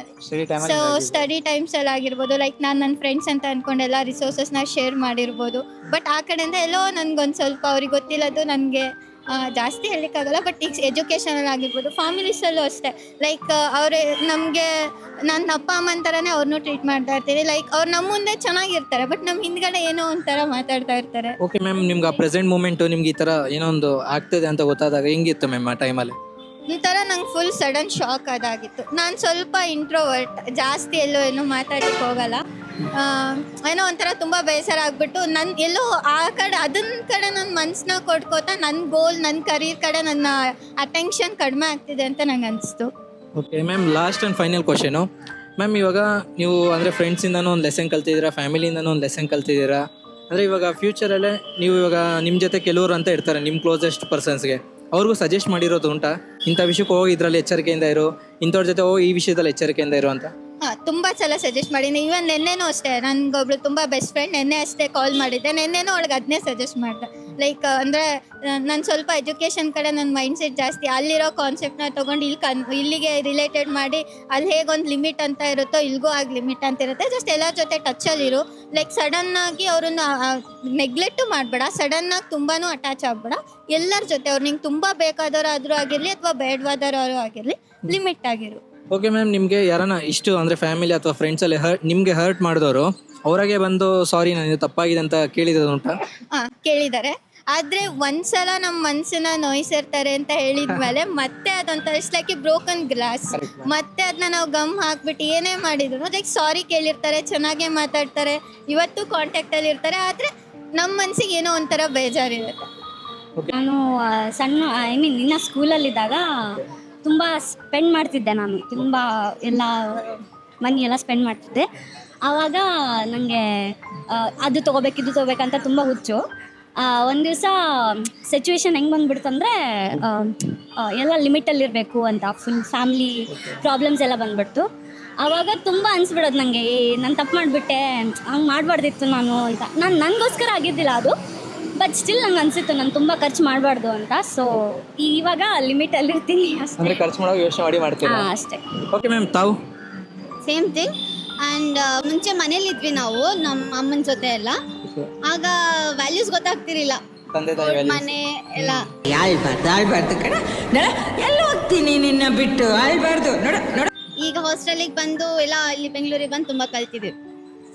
ಸೊ ಸ್ಟಡಿ ಟೈಮ್ಸಲ್ಲಿ ಆಗಿರ್ಬೋದು. ಲೈಕ್ ನಾನು ನನ್ನ ಫ್ರೆಂಡ್ಸ್ ಅಂತ ಅಂದ್ಕೊಂಡೆಲ್ಲ ರಿಸೋರ್ಸಸ್ನ ಶೇರ್ ಮಾಡಿರ್ಬೋದು. ಬಟ್ ಆ ಕಡೆಯಿಂದ ಎಲ್ಲೋ ನನಗೊಂದು ಸ್ವಲ್ಪ ಅವ್ರಿಗೆ ಗೊತ್ತಿಲ್ಲದು ನನಗೆ ಜಾಸ್ತಿ ಹೇಳಲಿಕ್ಕಾಗಲ್ಲ. ಬಟ್ ಈಗ ಎಜುಕೇಷನಲ್ಲಿ ಆಗಿರ್ಬೋದು, ಫ್ಯಾಮಿಲೀಸಲ್ಲೂ ಅಷ್ಟೇ. ಲೈಕ್ ಅವರೇ ನಮಗೆ ನನ್ನ ಅಪ್ಪ ಅಮ್ಮನ ಥರನೇ ಅವ್ರನ್ನೂ ಟ್ರೀಟ್ ಮಾಡ್ತಾ ಇರ್ತೀನಿ. ಲೈಕ್ ಅವ್ರು ನಮ್ಮ ಮುಂದೆ ಚೆನ್ನಾಗಿರ್ತಾರೆ, ಬಟ್ ನಮ್ಮ ಹಿಂದ್ಗಡೆ ಏನೋ ಒಂಥರ ಮಾತಾಡ್ತಾ ಇರ್ತಾರೆ. ಓಕೆ ಮ್ಯಾಮ್, ನಿಮ್ಗೆ ಆ ಪ್ರೆಸೆಂಟ್ ಮೂಮೆಂಟು ನಿಮ್ಗೆ ಈ ಥರ ಏನೋ ಒಂದು ಆಗ್ತಿದೆ ಅಂತ ಗೊತ್ತಾದಾಗ ಹೆಂಗಿತ್ತು ಮ್ಯಾಮ್ ಆ ಟೈಮಲ್ಲಿ? ಈ ಥರ ನಂಗೆ ಫುಲ್ ಸಡನ್ ಶಾಕ್ ಅದಾಗಿತ್ತು. ನಾನು ಸ್ವಲ್ಪ ಇಂಟ್ರೋವರ್ಟ್, ಜಾಸ್ತಿ ಎಲ್ಲೋ ಏನೋ ಮಾತಾಡಲಿಕ್ಕೆ ಹೋಗಲ್ಲ. ಏನೋ ಒಂಥರ ತುಂಬ ಬೇಸರ ಆಗಿಬಿಟ್ಟು ನನ್ನ ಎಲ್ಲೋ ಆ ಕಡೆ ಅದನ್ನ ಕಡೆ ನನ್ನ ಮನಸ್ಸನ್ನ ಕೊಡ್ಕೋತಾ ನನ್ನ ಗೋಲ್, ನನ್ನ ಕರಿಯರ್ ಕಡೆ ನನ್ನ ಅಟೆನ್ಷನ್ ಕಡಿಮೆ ಆಗ್ತಿದೆ ಅಂತ ನಂಗೆ ಅನಿಸ್ತು. Okay ma'am, last and final question ma'am. ಇವಾಗ ನೀವು ಅಂದರೆ ಫ್ರೆಂಡ್ಸಿಂದನೂ ಒಂದು ಲೆಸನ್ ಕಲ್ತಿದ್ದೀರಾ, ಫ್ಯಾಮಿಲಿಯಿಂದನೂ ಒಂದು ಲೆಸನ್ ಕಲ್ತಿದ್ದೀರಾ. ಅಂದರೆ ಇವಾಗ ಫ್ಯೂಚರಲ್ಲೇ ನೀವು ಇವಾಗ ನಿಮ್ಮ ಜೊತೆ ಕೆಲವರು ಅಂತ ಇರ್ತಾರೆ, ನಿಮ್ಮ ಕ್ಲೋಸೆಸ್ಟ್ ಪರ್ಸನ್ಸ್ಗೆ, ಅವ್ರಿಗೂ ಸಜೆಸ್ಟ್ ಮಾಡಿರೋದು ಉಂಟಾ? ಇಂಥ ವಿಷಯಕ್ಕೆ ಹೋಗಿ ಇದರಲ್ಲಿ ಎಚ್ಚರಿಕೆಯಿಂದ ಇರು, ಇಂಥವ್ರ ಜೊತೆ ಹೋಗಿ ಈ ವಿಷಯದಲ್ಲಿ ಎಚ್ಚರಿಕೆಯಿಂದ ಇರು ಅಂತ? ಹಾಂ, ತುಂಬ ಸಲ ಸಜೆಸ್ಟ್ ಮಾಡಿದ್ದೀನಿ. ಈವನ್ ನೆನ್ನೆನೂ ಅಷ್ಟೇ, ನನಗೊಬ್ಳು ತುಂಬ ಬೆಸ್ಟ್ ಫ್ರೆಂಡ್, ನೆನ್ನೆ ಅಷ್ಟೇ ಕಾಲ್ ಮಾಡಿದ್ದೆ. ನೆನ್ನೆನೂ ಅವಳಿಗೆ ಅದನ್ನೇ ಸಜೆಸ್ಟ್ ಮಾಡಿದೆ. ಲೈಕ್ ಅಂದರೆ ನಾನು ಸ್ವಲ್ಪ ಎಜುಕೇಷನ್ ಕಡೆ ನನ್ನ ಮೈಂಡ್ ಸೆಟ್ ಜಾಸ್ತಿ, ಅಲ್ಲಿರೋ ಕಾನ್ಸೆಪ್ಟನ್ನ ತೊಗೊಂಡು ಇಲ್ಲಿಗೆ ರಿಲೇಟೆಡ್ ಮಾಡಿ ಅಲ್ಲಿ ಹೇಗೊಂದು ಲಿಮಿಟ್ ಅಂತ ಇರುತ್ತೋ ಇಲ್ಲಿಗೂ ಆಗ ಲಿಮಿಟ್ ಅಂತ ಇರುತ್ತೆ. ಜಸ್ಟ್ ಎಲ್ಲರ ಜೊತೆ ಟಚ್ಚಲ್ಲಿರು. ಲೈಕ್ ಸಡನ್ನಾಗಿ ಅವ್ರನ್ನ ನೆಗ್ಲೆಕ್ಟು ಮಾಡಬೇಡ, ಸಡನ್ನಾಗಿ ತುಂಬಾ ಅಟ್ಯಾಚ್ ಆಗಬೇಡ. ಎಲ್ಲರ ಜೊತೆ ಅವ್ರು ನಿಂಗೆ ತುಂಬ ಬೇಕಾದವರಾದರೂ ಆಗಿರಲಿ ಅಥವಾ ಬೇಡವಾದವರು ಆಗಿರಲಿ, ಲಿಮಿಟ್ ಆಗಿರು. ಓಕೆ ಮ್ಯಾಮ್, ನಿಮಗೆ ಯಾರನ್ನ ಇಷ್ಟು ಅಂದರೆ ಫ್ಯಾಮಿಲಿ ಅಥವಾ ಫ್ರೆಂಡ್ಸಲ್ಲಿ ನಿಮಗೆ ಹರ್ಟ್ ಮಾಡಿದವರು ಅವರಾಗೆ ಬಂದು ಸಾರಿ ನನಗೆ ತಪ್ಪಾಗಿದೆ ಅಂತ ಕೇಳಿರೋದು ಉಂಟಾ? ಹಾಂ, ಕೇಳಿದ್ದಾರೆ. ಆದರೆ ಒಂದ್ಸಲ ನಮ್ಮ ಮನಸ್ಸನ್ನ ನೋಯಿಸಿರ್ತಾರೆ ಅಂತ ಹೇಳಿದ್ಮೇಲೆ ಮತ್ತೆ ಅದೊಂಥರ ಇಟ್ಸ್ ಲೈಕ್ ಬ್ರೋಕನ್ ಗ್ಲಾಸ್. ಮತ್ತೆ ಅದನ್ನ ನಾವು ಗಮ್ ಹಾಕ್ಬಿಟ್ಟು ಏನೇ ಮಾಡಿದ್ರು ಲೈಕ್ ಸಾರಿ ಕೇಳಿರ್ತಾರೆ, ಚೆನ್ನಾಗೇ ಮಾತಾಡ್ತಾರೆ, ಇವತ್ತು ಕಾಂಟ್ಯಾಕ್ಟಲ್ಲಿ ಇರ್ತಾರೆ. ಆದರೆ ನಮ್ಮ ಮನಸ್ಸಿಗೆ ಏನೋ ಒಂಥರ ಬೇಜಾರಿರುತ್ತೆ. ನಾನು ಇನ್ನು ಸ್ಕೂಲಲ್ಲಿದ್ದಾಗ ತುಂಬ ಸ್ಪೆಂಡ್ ಮಾಡ್ತಿದ್ದೆ. ನಾನು ತುಂಬ ಎಲ್ಲ ಮನಿ ಎಲ್ಲ ಸ್ಪೆಂಡ್ ಮಾಡ್ತಿದ್ದೆ. ಆವಾಗ ನನಗೆ ಅದು ತೊಗೋಬೇಕು ಇದು ತೊಗೋಬೇಕಂತ ತುಂಬ ಹುಚ್ಚು. ಒಂದು ದಿವಸ ಸಿಚುವೇಶನ್ ಹೆಂಗೆ ಬಂದುಬಿಡ್ತಂದರೆ ಎಲ್ಲ ಲಿಮಿಟಲ್ಲಿರಬೇಕು ಅಂತ, ಫುಲ್ ಫ್ಯಾಮ್ಲಿ ಪ್ರಾಬ್ಲಮ್ಸ್ ಎಲ್ಲ ಬಂದುಬಿಡ್ತು. ಆವಾಗ ತುಂಬ ಅನಿಸ್ಬಿಡೋದು ನನಗೆ, ನಾನು ತಪ್ಪು ಮಾಡಿಬಿಟ್ಟೆ, ಹಂಗೆ ಮಾಡಬಾರ್ದಿತ್ತು ನಾನು ಅಂತ. ನನಗೋಸ್ಕರ ಆಗಿದ್ದಿಲ್ಲ ಅದು, ಬಟ್ ಸ್ಟಿಲ್ ನಂಗೆ ಅನಿಸಿತ್ತು ನಾನು ತುಂಬ ಖರ್ಚು ಮಾಡಬಾರ್ದು ಅಂತ. ಸೊ ಇವಾಗ ಲಿಮಿಟಲ್ಲಿ ಇರ್ತೀನಿ ಅಷ್ಟೇ. ಅಂದರೆ ಖರ್ಚು ಮಾಡೋ ಯೋಚನೆ ಮಾಡಿ ಮಾಡ್ತೀನಿ ಅಷ್ಟೇ. ಓಕೆ ಮ್ಯಾಮ್, ತಾವು? Same thing. ಆ್ಯಂಡ್ ಮುಂಚೆ ಮನೇಲಿದ್ವಿ ನಾವು ನಮ್ಮ ಅಮ್ಮನ ಜೊತೆ ಎಲ್ಲ. ಆಗ ವ್ಯಾಲ್ಯೂಸ್ ಗೊತ್ತಾಗ್ತಿರಲಿಲ್ಲ, ತಂದೆ ತಾಯಿ ಮನೆ ಎಲ್ಲ. ಆಳ್ಬಾರ್ದು ಕಣ, ನೋಡ ಎಲ್ಲ ಹೋಗ್ತೀನಿ ನಿನ್ನ ಬಿಟ್ಟು, ಆಳ್ಬಾರ್ದು ನೋಡ ನೋಡ. ಈಗ ಹಾಸ್ಟೆಲಿಗೆ ಬಂದು ಎಲ್ಲ ಇಲ್ಲಿ ಬೆಂಗಳೂರಿಗೆ ಬಂದು ತುಂಬ ಕಲ್ತಿದ್ದೀವಿ.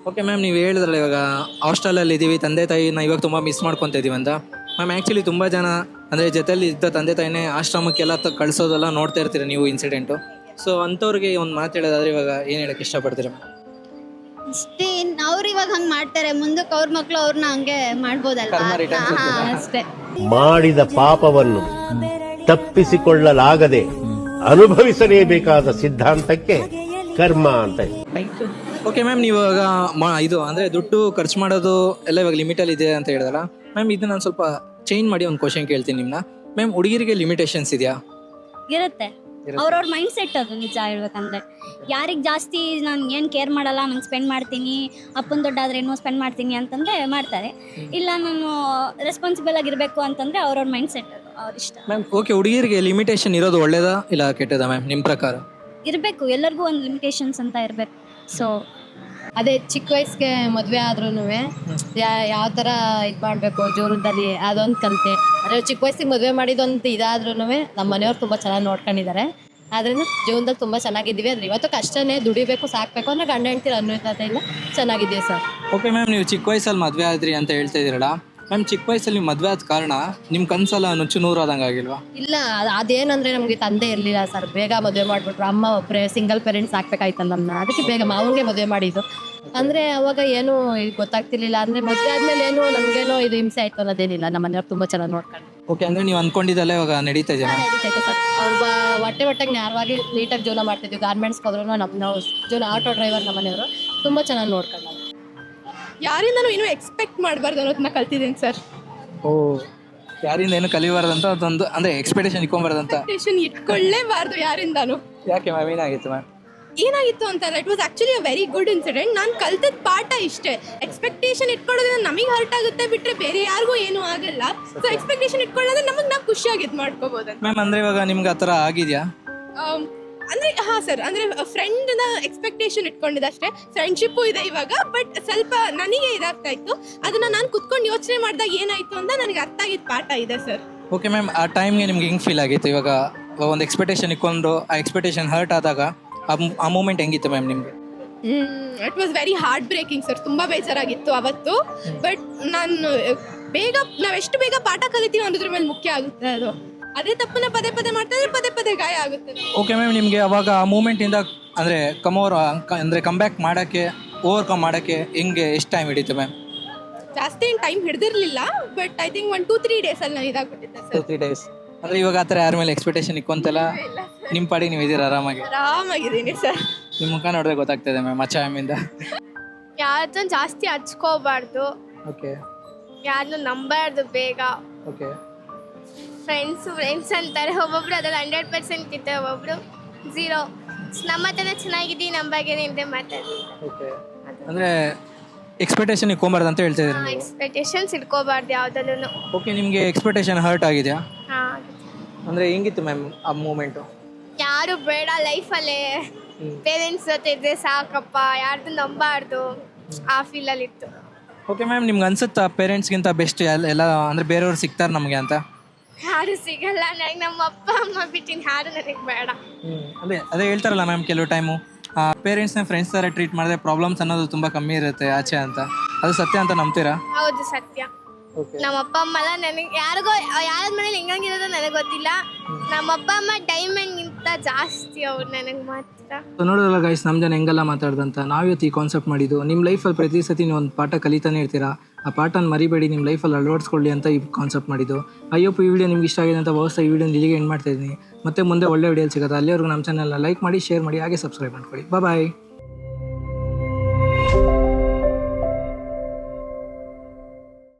ಓಕೆ ಮ್ಯಾಮ್, ನೀವು ಹೇಳಿದ್ರಲ್ಲ ಇವಾಗ ಹಾಸ್ಟೆಲಲ್ಲಿ ಇದ್ದೀವಿ, ತಂದೆ ತಾಯಿನ ಇವಾಗ ತುಂಬ ಮಿಸ್ ಮಾಡ್ಕೊತಾ ಇದ್ದೀವಿ ಅಂತ. ಮ್ಯಾಮ್ ಆ್ಯಕ್ಚುಲಿ ತುಂಬ ಜನ ಅಂದರೆ ಜೊತೆಲಿ ಇದ್ದ ತಂದೆ ತಾಯಿನೇ ಆಶ್ರಮಕ್ಕೆಲ್ಲ ಕಳಿಸೋದೆಲ್ಲ ನೋಡ್ತಾ ಇರ್ತೀರ ನೀವು ಇನ್ಸಿಡೆಂಟು. ಸೊ ಅಂಥವ್ರಿಗೆ ಒಂದು ಮಾತು ಹೇಳೋದಾದ್ರೆ ಇವಾಗ ಏನು ಹೇಳೋಕ್ಕೆ ಇಷ್ಟಪಡ್ತೀರ ಮ್ಯಾಮ್? ಅಷ್ಟೇ, ಅವ್ರು ಇವಾಗ ಹಂಗೆ ಮಾಡ್ತಾರೆ, ಮುಂದಕ್ಕೆ ಅವ್ರ ಮಕ್ಕಳು ಅವ್ರನ್ನ ಹಂಗೆ ಮಾಡ್ಬೋದಲ್ಲ. ಅಷ್ಟೇ. ಮಾಡಿದ ಪಾಪವನ್ನು ತಪ್ಪಿಸಿಕೊಳ್ಳಲಾಗದೆ ಅನುಭವಿಸಲೇಬೇಕಾದ ಸಿದ್ಧಾಂತಕ್ಕೆ ಕರ್ಮ ಅಂತ. ಓಕೆ ಮ್ಯಾಮ್, ನೀವು ಇವಾಗ ಇದು ಅಂದರೆ ದುಡ್ಡು ಖರ್ಚು ಮಾಡೋದು ಎಲ್ಲ ಇವಾಗ ಲಿಮಿಟಲ್ಲಿ ಇದೆ ಅಂತ ಹೇಳಿದಲ್ಲ ಮ್ಯಾಮ್. ಇದು ನಾನು ಸ್ವಲ್ಪ ಚೇಂಜ್ ಮಾಡಿ ಒಂದು ಕ್ವಶನ್ ಕೇಳ್ತೀನಿ ನಿಮ್ಮನ್ನ. ಮ್ಯಾಮ್, ಹುಡುಗಿರಿಗೆ ಲಿಮಿಟೇಷನ್ಸ್ ಇದೆಯಾ? ಇರುತ್ತೆ, ಅವ್ರವ್ರ ಮೈಂಡ್ ಸೆಟ್ ಅದು. ನಿಜ ಹೇಳ್ಬೇಕಂದ್ರೆ ಯಾರಿಗೆ ಜಾಸ್ತಿ ನಾನು ಏನು ಕೇರ್ ಮಾಡಲ್ಲ, ನಾನು ಸ್ಪೆಂಡ್ ಮಾಡ್ತೀನಿ, ಅಪ್ಪನ ದುಡ್ಡಾದ್ರೆ ಏನೋ ಸ್ಪೆಂಡ್ ಮಾಡ್ತೀನಿ ಅಂತಂದರೆ ಮಾಡ್ತಾರೆ. ಇಲ್ಲ ನಾನು ರೆಸ್ಪಾನ್ಸಿಬಲ್ ಆಗಿರಬೇಕು ಅಂತಂದರೆ ಅವ್ರವ್ರ ಮೈಂಡ್ ಸೆಟ್ ಅದು, ಅವ್ರ ಇಷ್ಟ. ಮ್ಯಾಮ್, ಓಕೆ, ಹುಡುಗಿರಿಗೆ ಲಿಮಿಟೇಷನ್ ಇರೋದು ಒಳ್ಳೇದಾ ಇಲ್ಲ ಕೆಟ್ಟದಾ ಮ್ಯಾಮ್ ನಿಮ್ಮ ಪ್ರಕಾರ? ಇರಬೇಕು, ಎಲ್ಲರಿಗೂ ಒಂದು ಲಿಮಿಟೇಷನ್ಸ್ ಅಂತ ಇರಬೇಕು. ಸೊ ಅದೇ ಚಿಕ್ಕ ವಯಸ್ಸಿಗೆ ಮದುವೆ ಆದ್ರೂ ಯಾವ ಥರ ಇದು ಮಾಡಬೇಕು ಜೀವನದಲ್ಲಿ ಅದೊಂದು ಕಲಿತೆ. ಅದೇ ಚಿಕ್ಕ ವಯಸ್ಸಿಗೆ ಮದುವೆ ಮಾಡಿದೊಂದು ಇದಾದ್ರೂ ನಮ್ಮ ಮನೆಯವ್ರು ತುಂಬ ಚೆನ್ನಾಗಿ ನೋಡ್ಕೊಂಡಿದ್ದಾರೆ. ಆದ್ರಿಂದ ಜೀವನದಲ್ಲಿ ತುಂಬ ಚೆನ್ನಾಗಿದ್ದೀವಿ. ಅಂದರೆ ಇವತ್ತು ಕಷ್ಟನೇ, ದುಡಿಬೇಕು, ಸಾಕಬೇಕು ಅಂದರೆ ಗಂಡ ಹೆಂಡ್ತಿರ ಅನ್ನೋದೆಲ್ಲ ಚೆನ್ನಾಗಿದ್ದೀವಿ ಸರ್. ಓಕೆ ಮ್ಯಾಮ್, ನೀವು ಚಿಕ್ಕ ವಯಸ್ಸಲ್ಲಿ ಮದುವೆ ಆದ್ರಿ ಅಂತ ಹೇಳ್ತಾ ಇದ್ದೀರಲ್ಲ ಮ್ಯಾಮ್, ಚಿಕ್ಕ ವಯಸ್ಸಲ್ಲಿ ಮದುವೆ ಆದ ಕಾರಣ ನಿಮ್ಮ ಕನಸಲ್ಲ ನುಚ್ಚು ನೂರು ಆದಂಗೆ ಆಗಿಲ್ವಾ? ಇಲ್ಲ, ಅದೇನಂದರೆ ನಮಗೆ ತಂದೆ ಇರಲಿಲ್ಲ ಸರ್, ಬೇಗ ಮದುವೆ ಮಾಡಿಬಿಟ್ರು. ಅಮ್ಮ ಒಬ್ಬರೇ ಸಿಂಗಲ್ ಪೇರೆಂಟ್ಸ್ ಹಾಕ್ಬೇಕಾಯ್ತು ನಮ್ಮನ್ನ, ಅದಕ್ಕೆ ಬೇಗ ಮಾವನಿಗೆ ಮದುವೆ ಮಾಡಿದ್ದು. ಅಂದರೆ ಅವಾಗ ಏನೂ ಗೊತ್ತಾಗ್ತಿರ್ಲಿಲ್ಲ. ಅಂದರೆ ಮದುವೆ ಆದಮೇಲೆ ಏನೋ ನಮಗೇನೋ ಇದು ಹಿಂಸೆ ಆಯಿತು ಅನ್ನೋದೇನಿಲ್ಲ, ನಮ್ಮ ಮನೆಯವ್ರು ತುಂಬ ಚೆನ್ನಾಗಿ ನೋಡ್ಕೊಂಡು. ಓಕೆ, ಅಂದರೆ ನೀವು ಅಂದ್ಕೊಂಡಿದ್ದಲ್ಲ ಇವಾಗ ನಡೀತಾ ಇದೆ? ನಡೀತೈತೆ ಸರ್. ಅವ್ರು ಹೊಟ್ಟೆಗೆ ನ್ಯಾರವಾಗಿ ನೀಟಾಗಿ ಜೀವನ ಮಾಡ್ತಿದ್ವಿ. ಗಾರ್ಮೆಂಟ್ಸ್ಗೆ ಹೋದ್ರೂ ನಾವು ಜೀವನ ಆಟೋ ಡ್ರೈವರ್ ನಮ್ಮ ಮನೆಯವರು ತುಂಬ ಚೆನ್ನಾಗಿ ನೋಡ್ಕೊಂಡು. ಯಾರಿಂದನೂ ಇನ್ನೂ ಎಕ್ಸ್ಪೆಕ್ಟ್ ಮಾಡಬಾರ್ದು ಅನ್ನೋದನ್ನ ಕಲ್ತಿದ್ದೀನಿ ಸರ್. ಓ, ಯಾರಿಂದ ಏನು ಕಲಿಬಾರ್ದಂತ ಅದೊಂದು ಅಂದರೆ ಎಕ್ಸ್ಪೆಕ್ಟೇಷನ್ ಇಟ್ಕೊಂಬಾರ್ದಂತ. ಇಟ್ಕೊಳ್ಳೇಬಾರ್ದು ಯಾರಿಂದನೂ. ಯಾಕೆ ಮ್ಯಾಮ್, ಏನಾಗಿತ್ತು ಮ್ಯಾಮ್? ಏನಾಗಿತ್ತು ಅಂತಲ್ಲ, it was actually a very good incident. ನಾನು ಕಲ್ತದ ಪಾಠ ಇಷ್ಟೇ. ಎಕ್ಸ್ಪೆಕ್ಟೇಷನ್ ಇಟ್ಕೊಳ್ಳೋದ್ರಿಂದ ನಮಗೆ ಹರ್ಟ್ ಆಗುತ್ತೆ ಬಿಟ್ಟರೆ ಬೇರೆ ಯಾರಿಗೂ ಏನೂ ಆಗಲ್ಲ. ಸೊ ಎಕ್ಸ್ಪೆಕ್ಟೇಷನ್ ಇಟ್ಕೊಳ್ಳೋದ್ರೆ ನಮಗೆ ನಾವು ಖುಷಿಯಾಗಿ ಇದು ಮಾಡ್ಕೋಬೋದು ಅಂತ. ಮ್ಯಾಮ್ ಅಂದರೆ ಇವಾಗ ನಿಮ್ಗೆ ಆ ಥರ ಆಗಿದೆಯಾ? ಅಂದರೆ ಹಾಂ ಸರ್, ಅಂದರೆ ಫ್ರೆಂಡ್ನ ಎಕ್ಸ್ಪೆಕ್ಟೇಷನ್ ಇಟ್ಕೊಂಡಿದ್ದೆ ಅಷ್ಟೇ. ಫ್ರೆಂಡ್ಶಿಪ್ಪು ಇದೆ ಇವಾಗ, ಬಟ್ ಸ್ವಲ್ಪ ನನಗೆ ಇದಾಗ್ತಾ ಇತ್ತು. ಅದನ್ನು ನಾನು ಕುತ್ಕೊಂಡು ಯೋಚನೆ ಮಾಡಿದಾಗ ಏನಾಯಿತು ಅಂತ ನನಗೆ ಅರ್ಥ ಆಗಿದ್ದ ಪಾಠ ಇದೆ ಸರ್. ಓಕೆ ಮ್ಯಾಮ್, ಆ ಟೈಮ್ಗೆ ನಿಮ್ಗೆ ಹೆಂಗೆ ಫೀಲ್ ಆಗಿತ್ತು? ಇವಾಗ ಒಂದು ಎಕ್ಸ್ಪೆಕ್ಟೇಷನ್ ಇಟ್ಕೊಂಡು ಆ ಎಕ್ಸ್ಪೆಕ್ಟೇಷನ್ ಹರ್ಟ್ ಆದಾಗ ಆ ಮೂಮೆಂಟ್ ಹೆಂಗಿತ್ತು ಮ್ಯಾಮ್ ನಿಮಗೆ? It was very heart breaking sir. ತುಂಬ ಬೇಜಾರಾಗಿತ್ತು ಅವತ್ತು. ಬಟ್ ನಾವೆಷ್ಟು ಬೇಗ ಪಾಠ ಕಲಿತೀವಿ ಅನ್ನೋದ್ರ ಮೇಲೆ ಮುಖ್ಯ ಆಗುತ್ತೆ ಅದು. ಅದೇ ತಪ್ಪನ್ನ ಪದೇ ಪದೇ ಮಾಡ್ತಾಯಿದ್ರೆ ಪದೇ ಪದೇ ಗಾಯ ಆಗುತ್ತೆ. ಓಕೆ ಮ್ಯಾಮ್, ನಿಮಗೆ ಅವಾಗ ಆ ಮೂಮೆಂಟಿಂದ ಅಂದರೆ ಅಂದರೆ ಕಮ್ಬ್ಯಾಕ್ ಮಾಡೋಕ್ಕೆ, ಓವರ್ಕಮ್ ಮಾಡೋಕ್ಕೆ ಹೆಂಗೆ ಎಷ್ಟು ಟೈಮ್ ಹಿಡಿತು ಮ್ಯಾಮ್? ಜಾಸ್ತಿ ಏನು ಟೈಮ್ ಹಿಡಿದಿರಲಿಲ್ಲ, ಬಟ್ ಐ ಥಿಂಕ್ 1-2-3 ಡೇಸಲ್ಲಿ ನಾನು ಇದಾಗ್ಬಿಟ್ಟಿದ್ದೆ ಸರ್. 2-3 ಡೇಸ್ ಅಂದರೆ ಇವಾಗ ಆ ಥರ ಯಾರ ಮೇಲೆ ಎಕ್ಸ್ಪೆಕ್ಟೇಷನ್ ಇಕ್ಕೊಂತೆಲ್ಲ ನಿಮ್ಮ ಪಾಡಿಗೆ ನೀವು ಇದ್ದೀರಾ ಆರಾಮಾಗಿದ್ದೀನಿ ಸರ್. ನಿಮ್ಮ ಮುಖ ನೋಡಿದ್ರೆ ಗೊತ್ತಾಗ್ತದೆ ಮ್ಯಾಮ್ ಮ್ಯಾಮಿಂದ. ಯಾರನ್ನ ಜಾಸ್ತಿ ಹಚ್ಕೋಬಾರ್ದು, ಓಕೆ ಯಾರನ್ನೂ ನಂಬಾರ್ದು ಬೇಗ. ಓಕೆ ಫ್ರೆಂಡ್ಸ್ ಅಂತಾರೆ, ಒಬ್ಬೊಬ್ರು ಅದ್ರಲ್ಲಿ 100% ಇತ್ತು, ಒಬ್ಬೊಬ್ರು 0. ನಮ್ಮ ಹತ್ರನೇ ಚೆನ್ನಾಗಿದ್ದೀವಿ, ನಮ್ಮ ಬಗ್ಗೆ ನಿಂದೆ ಮಾತಾಡ್ತೀವಿ. ಓಕೆ ಅಂದರೆ ಎಕ್ಸ್ಪೆಕ್ಟೇಷನ್ ಇಟ್ಕೊಂಬಾರ್ದು ಅಂತ ಹೇಳ್ತಾ ಇದ್ದೀರಿ ನೀವು? ಎಕ್ಸ್ಪೆಕ್ಟೇಷನ್ಸ್ ಇಟ್ಕೋಬಾರ್ದು ಯಾವುದಲ್ಲೂ. ಓಕೆ, ನಿಮಗೆ ಎಕ್ಸ್ಪೆಕ್ಟೇಷನ್ ಹರ್ಟ್ ಆಗಿದೆಯಾ? ಹಾಂ, ಅಂದರೆ ಹೆಂಗಿತ್ತು ಮ್ಯಾಮ್ ಆ ಮೂಮೆಂಟು? ಯಾರು ಬೇಡ ಲೈಫಲ್ಲೇ, ಪೇರೆಂಟ್ಸ್ ಜೊತೆ ಇದ್ದರೆ ಸಾಕಪ್ಪ, ಯಾರ್ದು ನಂಬಾರ್ದು, ಆ ಫೀಲಲ್ಲಿತ್ತು. ಓಕೆ ಮ್ಯಾಮ್, ನಿಮ್ಗೆ ಅನ್ಸುತ್ತಾ ಪೇರೆಂಟ್ಸ್ಗಿಂತ ಬೆಸ್ಟ್ ಎಲ್ಲ ಅಂದರೆ ಬೇರೆಯವ್ರು ಸಿಗ್ತಾರೆ ನಮಗೆ ಅಂತ? ಯಾರು ಸಿಗಲ್ಲ ನನಗೆ, ನಮ್ಮ ಅಪ್ಪ ಅಮ್ಮ ಬಿಟ್ಟಿನ ಯಾರು ನನಗೆ ಬೇಡ. ಅದೇ ಹೇಳ್ತಾರಲ್ಲ ಮ್ಯಾಮ್, ಕೆಲವು ಟೈಮು ಪೇರೆಂಟ್ಸ್ನ ಫ್ರೆಂಡ್ಸ್ ಥರ ಟ್ರೀಟ್ ಮಾಡಿದ್ರೆ ಪ್ರಾಬ್ಲಮ್ಸ್ ಅನ್ನೋದು ತುಂಬ ಕಮ್ಮಿ ಇರುತ್ತೆ ಆಚೆ ಅಂತ. ಅದು ಸತ್ಯ ಅಂತ ನಂಬ್ತೀರಾ? ಹೌದು ಸತ್ಯ. ನಮ್ಮ ಅಪ್ಪ ಅಮ್ಮ ಎಲ್ಲ ನನಗೆ ಯಾರ ಮನೇಲಿ ಹೆಂಗಿರೋದು ನನಗೆ ಗೊತ್ತಿಲ್ಲ. ನಮ್ಮ ಅಪ್ಪ ಅಮ್ಮ ಡೈಮಂಡ್ಗಿಂತ ಜಾಸ್ತಿ ಅವ್ರು ನನಗೆ ಮಾತ್ರ. ನೋಡೋದಲ್ಲ ಗೈಸ್, ನಮ್ಮ ಜನ ಹೆಂಗೆಲ್ಲ ಮಾತಾಡ್ದಂತ. ನಾವಿವತ್ತು ಈ ಕಾನ್ಸೆಪ್ಟ್ ಮಾಡಿದ್ದು, ನಿಮ್ಮ ಲೈಫಲ್ಲಿ ಪ್ರತಿ ಸತಿ ನೀವು ಒಂದು ಪಾಠ ಕಲಿತಾನೆ ಇರ್ತೀರಾ, ಆ ಪಾಠನ ಮರಿಬೇಡಿ, ನಿಮ್ಮ ಲೈಫಲ್ಲಿ ಅಳವಡಿಸ್ಕೊಳ್ಳಿ ಅಂತ ಈ ಕಾನ್ಸೆಪ್ಟ್ ಮಾಡಿದ್ದು. ಅಯ್ಯಪ್ಪ, ಈ ವಿಡಿಯೋ ನಿಮ್ಗೆ ಇಷ್ಟ ಆಗಿದೆ ಅಂತ ಭಾವಿಸ್ತಾ ಈ ವಿಡಿಯೋ ಇಲ್ಲಿಗೆ ಎಂಡ್ ಮಾಡ್ತಾ ಇದ್ದೀನಿ. ಮತ್ತೆ ಮುಂದೆ ಒಳ್ಳೆ ವಿಡಿಯೋ ಸಿಗುತ್ತೆ. ಅಲ್ಲಿವರೆಗೂ ನಮ್ಮ ಚಾನಲ್ನ ಲೈಕ್ ಮಾಡಿ, ಶೇರ್ ಮಾಡಿ, ಹಾಗೆ ಸಬ್ಸ್ಕ್ರೈಬ್ ಮಾಡ್ಕೊಳ್ಳಿ. ಬಾಯ್.